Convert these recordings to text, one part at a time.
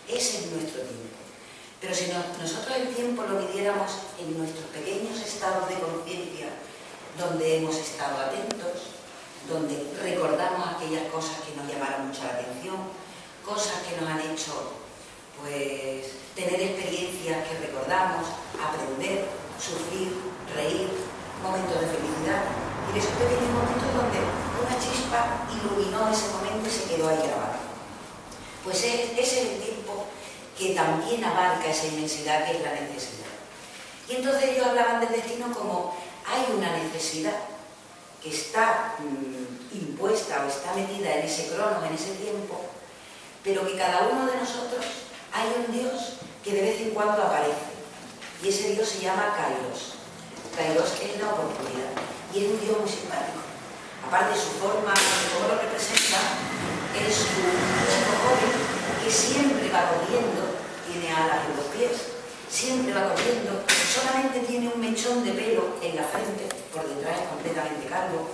Ese es nuestro tiempo. Pero si nosotros el tiempo lo midiéramos en nuestros pequeños estados de conciencia, donde hemos estado atentos, donde recordamos aquellas cosas que nos llamaron mucho la atención, cosas que nos han hecho pues tener experiencias que recordamos, aprender, sufrir, reír, momentos de felicidad, y de esos pequeños momentos donde una chispa iluminó ese momento y se quedó ahí grabado. Pues ese es el tiempo que también abarca esa inmensidad que es la necesidad. Y entonces ellos hablaban del destino como hay una necesidad que está impuesta o está metida en ese cronos, en ese tiempo, pero que cada uno de nosotros hay un Dios que de vez en cuando aparece, y ese Dios se llama Kairos. Kairos es la oportunidad, y es un Dios muy simpático. Aparte de su forma, de cómo lo representa, es un chico joven que siempre va corriendo, tiene alas en los pies, siempre va corriendo, solamente tiene un mechón de pelo en la frente, por detrás es completamente calvo,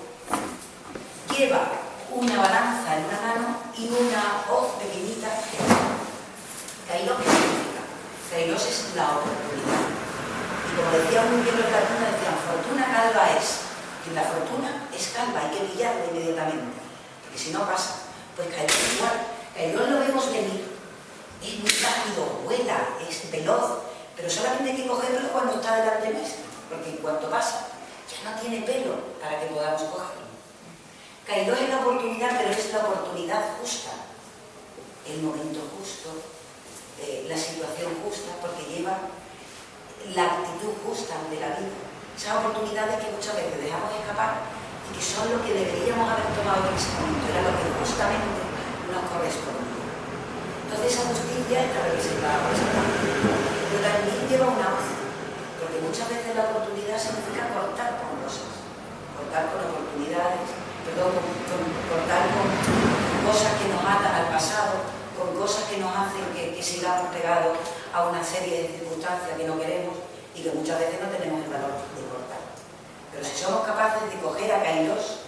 lleva una balanza en una mano y una hoz pequeñita en la otra. Kairos, ¿qué significa? Kairos es la oportunidad. Y como decía muy bien los latinos, decían, fortuna calva es. Y la fortuna es calva, hay que pillarla inmediatamente, porque si no pasa. Pues Kairos es igual. Kairos lo vemos venir, es muy rápido, vuela, es veloz, pero solamente hay que cogerlo cuando está delante nuestro, porque en cuanto pasa, ya no tiene pelo para que podamos cogerlo. Kairos es la oportunidad, pero es la oportunidad justa, el momento justo, la situación justa, porque lleva la actitud justa de la vida. Esas oportunidades que muchas veces dejamos escapar y que son lo que deberíamos haber tomado en ese momento, era lo que justamente nos correspondía. Entonces esa justicia está representada por esa parte, pero también lleva una hoz, porque muchas veces la oportunidad significa cortar con cosas, cortar con oportunidades, cortar con cosas que nos atan al pasado, con cosas que nos hacen que sigamos pegados a una serie de circunstancias que no queremos y que muchas veces no tenemos el valor de cortar. Pero si somos capaces de coger a Kairos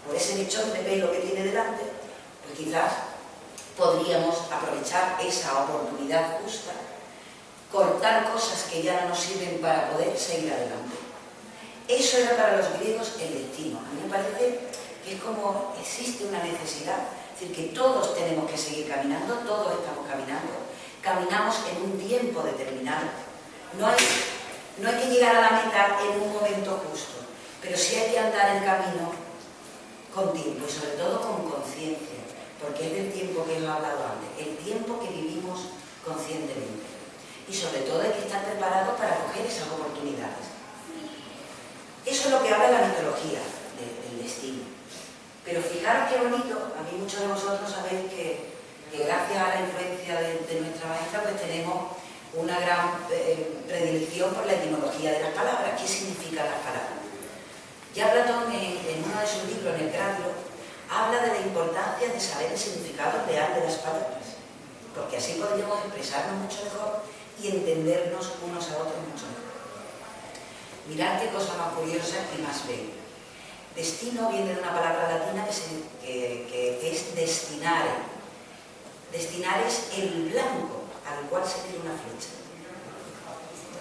por ese mechón de pelo que tiene delante, pues quizás podríamos aprovechar esa oportunidad justa, cortar cosas que ya no nos sirven para poder seguir adelante. Eso era para los griegos el destino. A mí me parece que es como existe una necesidad, es decir, que todos tenemos que seguir caminando, todos estamos caminando, caminamos en un tiempo determinado. No hay que llegar a la meta en un momento justo, pero sí hay que andar el camino con tiempo y sobre todo con conciencia, porque es del tiempo que os he hablado antes, el tiempo que vivimos conscientemente. Y sobre todo hay que estar preparados para coger esas oportunidades. Eso es lo que habla la mitología del destino. Pero fijaros qué bonito, a mí muchos de vosotros sabéis que gracias a la influencia de nuestra maestra pues tenemos una gran predilección por la etimología de las palabras. ¿Qué significan las palabras? Ya Platón en uno de sus libros, en el Crátido, habla de la importancia de saber el significado real de las palabras, porque así podríamos expresarnos mucho mejor y entendernos unos a otros mucho mejor. Mirad qué cosa más curiosa y más bella. Destino viene de una palabra latina que es destinare. Destinar es el blanco al cual se tira una flecha.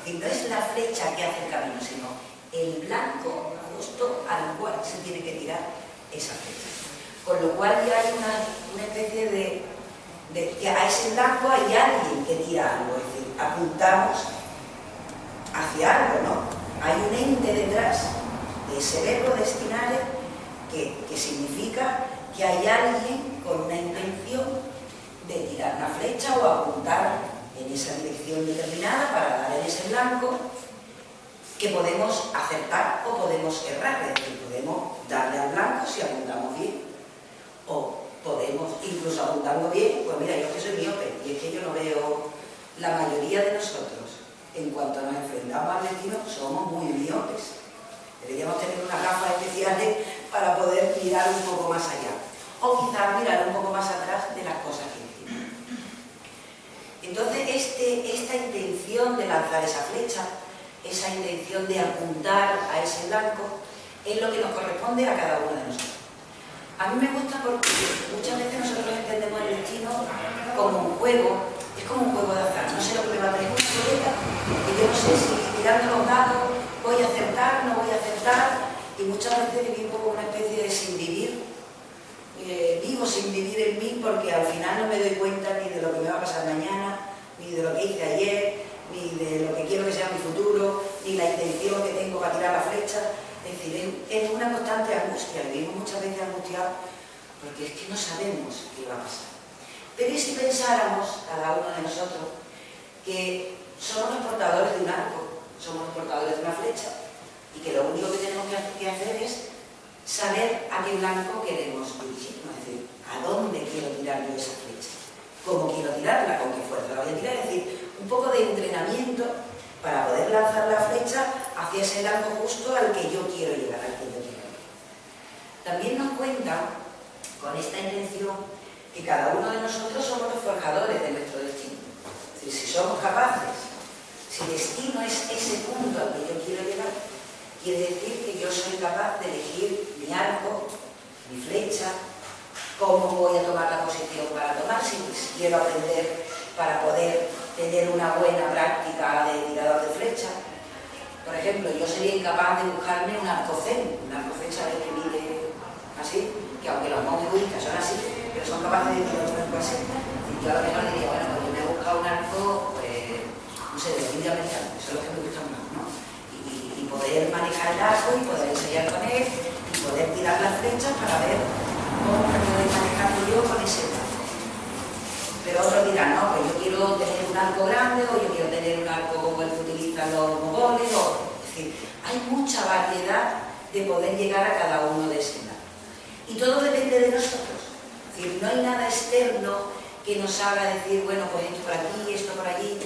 Y no es la flecha que hace el camino, sino el blanco justo al cual se tiene que tirar esa flecha. Con lo cual ya hay una especie de que a ese blanco hay alguien que tira algo, es decir, apuntamos hacia algo, ¿no? Hay un ente detrás de ese verbo destinare que significa que hay alguien con una intención de tirar una flecha o apuntar en esa dirección determinada para dar en ese blanco, que podemos acertar o podemos errar, es decir, podemos darle al blanco si apuntamos bien, o podemos, incluso apuntando bien, pues mira, yo es que soy miope y es que yo no veo, la mayoría de nosotros, en cuanto nos enfrentamos al destino, somos muy miopes. Deberíamos tener unas gafas especiales para poder mirar un poco más allá, o quizás mirar un poco más atrás de las cosas que hicimos. Entonces, esta intención de lanzar esa flecha, esa intención de apuntar a ese blanco, es lo que nos corresponde a cada uno de nosotros. A mí me gusta porque muchas veces nosotros entendemos el destino como un juego, es como un juego sé si tirando los dados voy a acertar, no voy a acertar, y muchas veces vivo una especie de sin vivir. Vivo sin vivir en mí porque al final no me doy cuenta ni de lo que me va a pasar mañana, ni de lo que hice ayer, ni de lo que quiero que sea mi futuro, ni la intención que tengo para tirar la flecha. Es decir, es una constante angustia, vivimos muchas veces angustiados porque es que no sabemos qué va a pasar. Pero ¿y si pensáramos, cada uno de nosotros, que somos los portadores de un arco, somos los portadores de una flecha, y que lo único que tenemos que hacer es saber a qué blanco queremos dirigirnos, es decir, a dónde quiero tirar yo esa flecha, cómo quiero tirarla, con qué fuerza la voy a tirar, es decir, un poco de entrenamiento para poder lanzar la flecha hacia ese blanco justo al que yo quiero llegar, al que yo quiero llegar. También nos cuenta, con esta intención, que cada uno de nosotros somos los forjadores de nuestro destino. Es decir, si somos capaces, si el destino es ese punto al que yo quiero llegar, quiere decir que yo soy capaz de elegir mi arco, mi flecha, cómo voy a tomar la posición para tomar, si quiero aprender para poder tener una buena práctica de tirador de flecha. Por ejemplo, yo sería incapaz de buscarme un arco zen, ¿sabes? Que mide así, que aunque los monjes budistas son así, pero son capaces de tirar un arco así. Y yo a lo mejor diría, bueno, pues yo me he buscado un arco, pues, no sé, de la India americana, eso es lo que me gusta más, ¿no? Y poder manejar el arco y poder ensayar con él y poder tirar las flechas para ver cómo me puedo ir manejando yo con ese arco. Pero otros dirán, no, pues yo quiero tener un arco grande o yo quiero tener un arco como el que utilizan los mongoles. Es decir, hay mucha variedad de poder llegar a cada uno de esos lados. Y todo depende de nosotros. Es decir, no hay nada externo que nos haga decir, bueno, pues esto por aquí, esto por allí.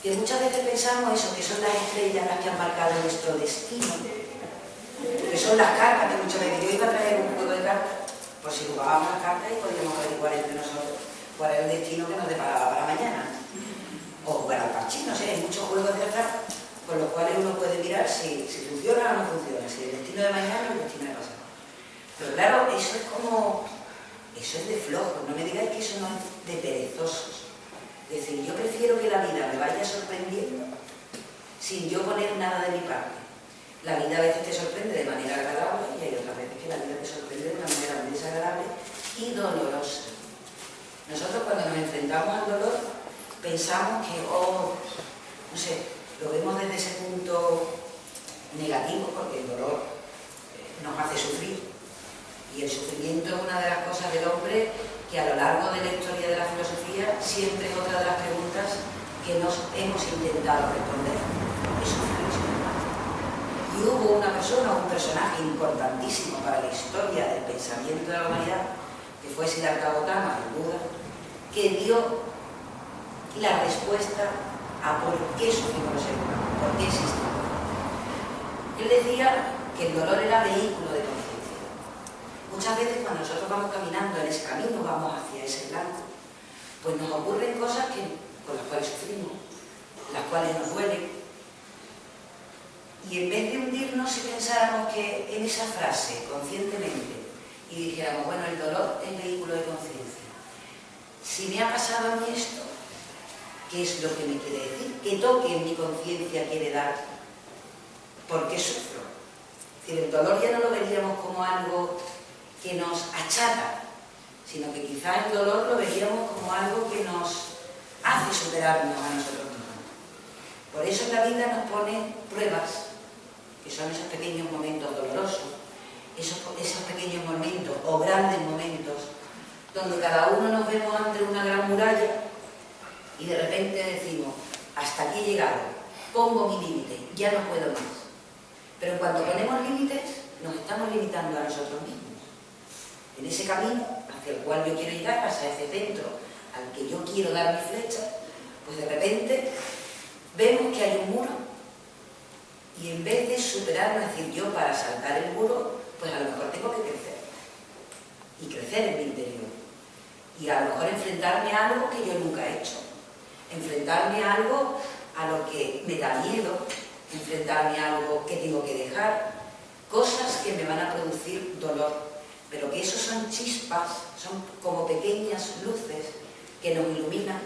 Que muchas veces pensamos eso, que son las estrellas las que han marcado nuestro destino, que son las cartas, que muchas veces yo iba a traer un juego de cartas, por si jugábamos las cartas y podíamos averiguar entre nosotros cuál es el destino que nos deparaba para mañana, o jugar al parchís, no sé, hay muchos juegos de azar con los cuales uno puede mirar si funciona o no funciona, si el destino de mañana o el destino de pasado. Pero claro, eso es de flojo, no me digáis que eso no es de perezosos. Es decir, yo prefiero que la vida me vaya sorprendiendo sin yo poner nada de mi parte. La vida a veces te sorprende de manera agradable y hay otras veces que la vida te sorprende de una manera muy desagradable y dolorosa. Nosotros cuando nos enfrentamos al dolor pensamos que, no sé, lo vemos desde ese punto negativo porque el dolor nos hace sufrir y el sufrimiento es una de las cosas del hombre que a lo largo de la historia de la filosofía siempre es otra de las preguntas que nos hemos intentado responder. ¿Es sufrir? Y hubo una persona, un personaje importantísimo para la historia del pensamiento de la humanidad, que fue Siddhartha Gautama, el Buda, que dio la respuesta a por qué sufrimos los seres humanos, por qué existimos. Él decía que el dolor era vehículo de conciencia. Muchas veces cuando nosotros vamos caminando en ese camino, vamos hacia ese blanco, pues nos ocurren cosas con las cuales sufrimos, las cuales nos duelen. Y en vez de hundirnos, si pensáramos que en esa frase, conscientemente, y dijéramos, bueno, el dolor es vehículo de conciencia. Si me ha pasado a mí esto, ¿qué es lo que me quiere decir? ¿Qué toque en mi conciencia quiere dar? ¿Por qué sufro? Es decir, el dolor ya no lo veríamos como algo que nos achata, sino que quizás el dolor lo veríamos como algo que nos hace superarnos a nosotros mismos. Por eso en la vida nos pone pruebas, que son esos pequeños momentos dolorosos, esos pequeños momentos o grandes momentos, donde cada uno nos vemos ante una gran muralla y de repente decimos, hasta aquí he llegado, pongo mi límite, ya no puedo más. Pero cuando ponemos límites, nos estamos limitando a nosotros mismos. En ese camino hacia el cual yo quiero llegar, hacia ese centro al que yo quiero dar mi flecha, pues de repente vemos que hay un muro y en vez de superarlo, es decir, yo para saltar el muro, pues a lo mejor tengo que crecer y crecer en mi interior y a lo mejor enfrentarme a algo que yo nunca he hecho, enfrentarme a algo a lo que me da miedo, enfrentarme a algo que tengo que dejar, cosas que me van a producir dolor. Pero que esos son chispas, son como pequeñas luces que nos iluminan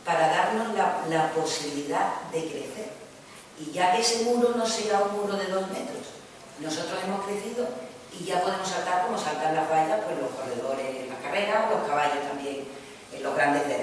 para darnos la posibilidad de crecer. y ya que ese muro no sea un muro de 2 metros. Nosotros hemos crecido y ya podemos saltar como saltan las vallas, pues los corredores en las carreras o los caballos también en los grandes derbies.